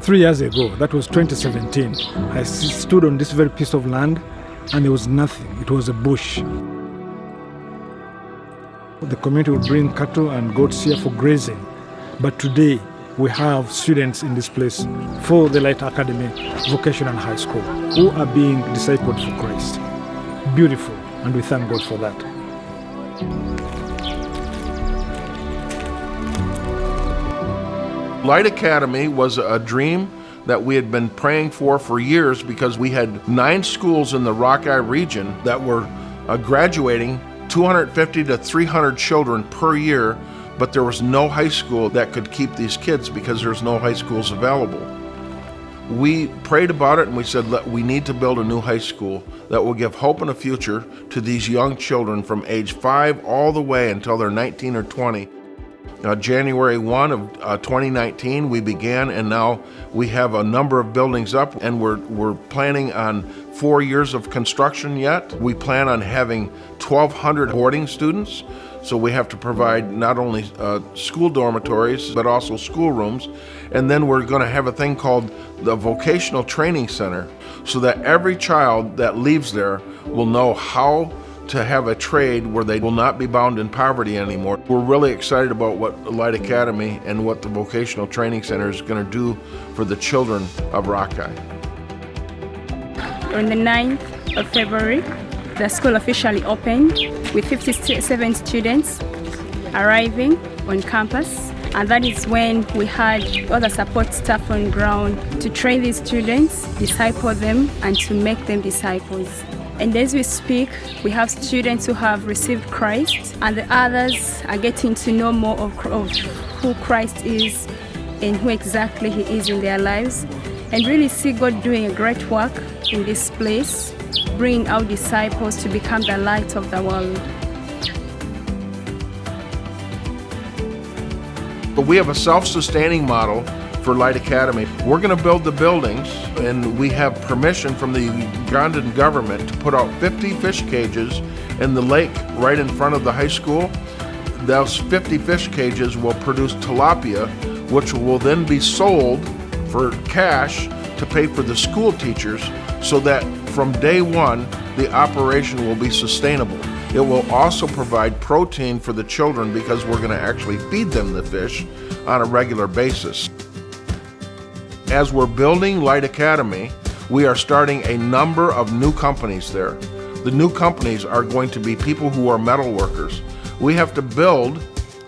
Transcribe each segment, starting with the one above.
3 years ago, that was 2017, I stood on this very piece of land and there was nothing. It was a bush. The community would bring cattle and goats here for grazing. But today, we have students in this place for the Light Academy Vocational High School who are being discipled for Christ. Beautiful, and we thank God for that. Light Academy was a dream that we had been praying for years, because we had 9 schools in the Rockeye region that were graduating 250 to 300 children per year, but there was no high school that could keep these kids because there's no high schools available. We prayed about it and we said, we need to build a new high school that will give hope and a future to these young children from age 5 all the way until they're 19 or 20. January 1 of 2019 we began, and now we have a number of buildings up, and we're planning on 4 years of construction yet. We plan on having 1,200 boarding students, so we have to provide not only school dormitories but also schoolrooms. And then we're going to have a thing called the Vocational Training Center, so that every child that leaves there will know how to have a trade where they will not be bound in poverty anymore. We're really excited about what Light Academy and what the Vocational Training Center is going to do for the children of Rockeye. On the 9th of February, the school officially opened with 57 students arriving on campus. And that is when we had other support staff on ground to train these students, disciple them, and to make them disciples. And as we speak, we have students who have received Christ, and the others are getting to know more of who Christ is and who exactly He is in their lives, and really see God doing a great work in this place, bringing out disciples to become the light of the world. But we have a self-sustaining model for Light Academy. We're going to build the buildings, and we have permission from the Ugandan government to put out 50 fish cages in the lake right in front of the high school. Those 50 fish cages will produce tilapia, which will then be sold for cash to pay for the school teachers, so that from day one the operation will be sustainable. It will also provide protein for the children, because we're going to actually feed them the fish on a regular basis. As we're building Light Academy, we are starting a number of new companies there. The new companies are going to be people who are metal workers. We have to build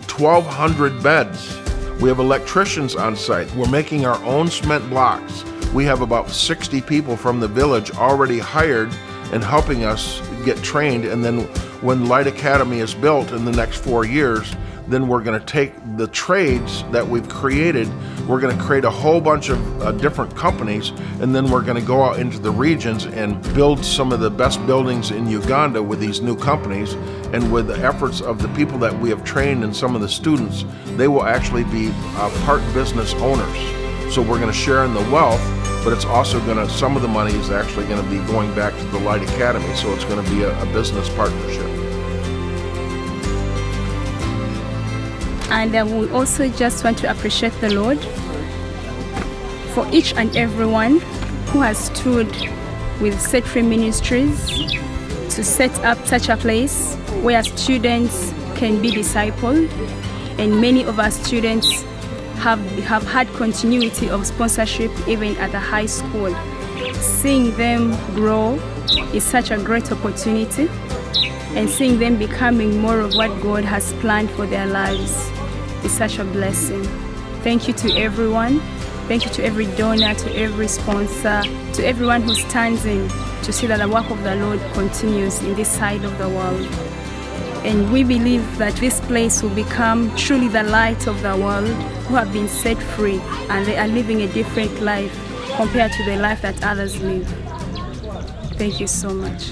1,200 beds. We have electricians on site. We're making our own cement blocks. We have about 60 people from the village already hired and helping us get trained. And then when Light Academy is built in the next 4 years, then we're going to take the trades that we've created, we're going to create a whole bunch of different companies, and then we're going to go out into the regions and build some of the best buildings in Uganda with these new companies. And with the efforts of the people that we have trained and some of the students, they will actually be part business owners. So we're going to share in the wealth, but it's also going to, some of the money is actually going to be going back to the Light Academy, so it's going to be a business partnership. And we also just want to appreciate the Lord for each and everyone who has stood with Set Free Ministries to set up such a place where students can be discipled. And many of our students have had continuity of sponsorship even at the high school. Seeing them grow is such a great opportunity, and seeing them becoming more of what God has planned for their lives is such a blessing. Thank you to everyone. Thank you to every donor, to every sponsor, to everyone who stands in to see that the work of the Lord continues in this side of the world. And we believe that this place will become truly the light of the world, who have been set free and they are living a different life compared to the life that others live. Thank you so much.